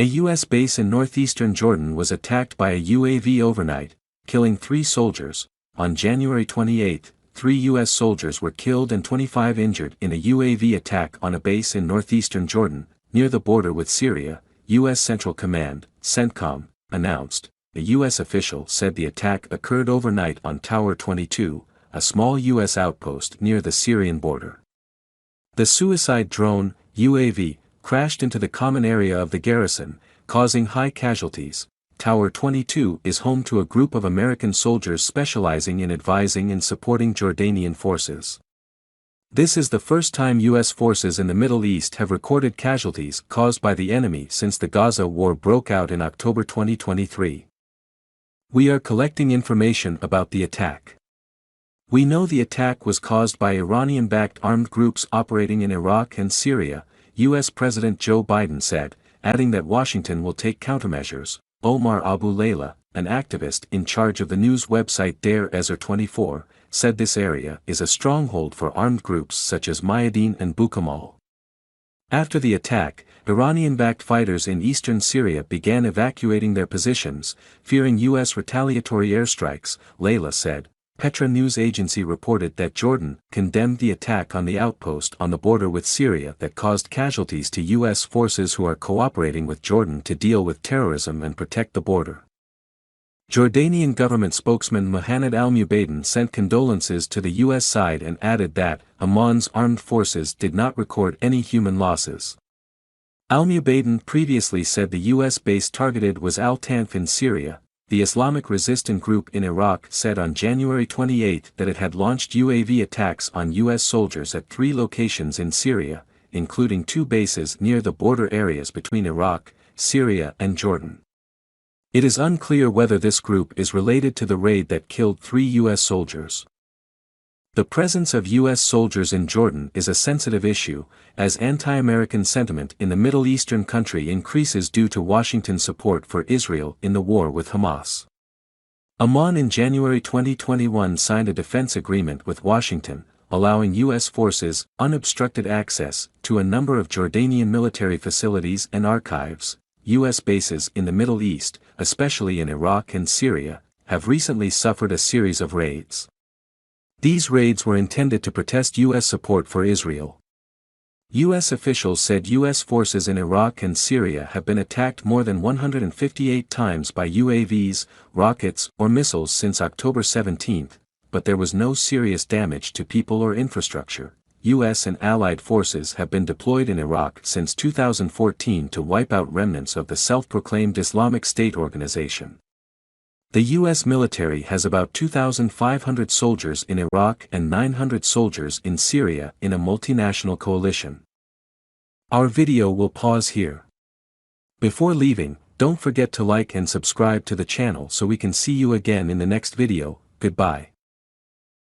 A U.S. base in northeastern Jordan was attacked by a UAV overnight, killing 3 soldiers. On January 28, 3 U.S. soldiers were killed and 25 injured in a UAV attack on a base in northeastern Jordan, near the border with Syria, U.S. Central Command, CENTCOM, announced. A U.S. official said the attack occurred overnight on Tower 22, a small U.S. outpost near the Syrian border. The suicide drone, UAV, crashed into the common area of the garrison, causing high casualties. Tower 22 is home to a group of American soldiers specializing in advising and supporting Jordanian forces. This is the first time U.S. forces in the Middle East have recorded casualties caused by the enemy since the Gaza war broke out in October 2023. We are collecting information about the attack. We know the attack was caused by Iranian-backed armed groups operating in Iraq and Syria, U.S. President Joe Biden said, adding that Washington will take countermeasures. Omar Abu Layla, an activist in charge of the news website Deir Ezzor 24, said this area is a stronghold for armed groups such as Mayadeen and Bukamal. After the attack, Iranian-backed fighters in eastern Syria began evacuating their positions, fearing U.S. retaliatory airstrikes, Layla said. Petra news agency reported that Jordan condemned the attack on the outpost on the border with Syria that caused casualties to U.S. forces who are cooperating with Jordan to deal with terrorism and protect the border. Jordanian government spokesman Mohammed al-Mubaidin sent condolences to the U.S. side and added that Amman's armed forces did not record any human losses. Al-Mubaidin previously said the U.S. base targeted was Al-Tanf in Syria. The Islamic resistance group in Iraq said on January 28 that it had launched UAV attacks on U.S. soldiers at 3 locations in Syria, including 2 bases near the border areas between Iraq, Syria and Jordan. It is unclear whether this group is related to the raid that killed 3 U.S. soldiers. The presence of U.S. soldiers in Jordan is a sensitive issue, as anti-American sentiment in the Middle Eastern country increases due to Washington's support for Israel in the war with Hamas. Amman in January 2021 signed a defense agreement with Washington, allowing U.S. forces unobstructed access to a number of Jordanian military facilities and archives. U.S. bases in the Middle East, especially in Iraq and Syria, have recently suffered a series of raids. These raids were intended to protest U.S. support for Israel. U.S. officials said U.S. forces in Iraq and Syria have been attacked more than 158 times by UAVs, rockets, or missiles since October 17, but there was no serious damage to people or infrastructure. U.S. and allied forces have been deployed in Iraq since 2014 to wipe out remnants of the self-proclaimed Islamic State organization. The U.S. military has about 2,500 soldiers in Iraq and 900 soldiers in Syria in a multinational coalition. Our video will pause here. Before leaving, don't forget to like and subscribe to the channel so we can see you again in the next video. Goodbye.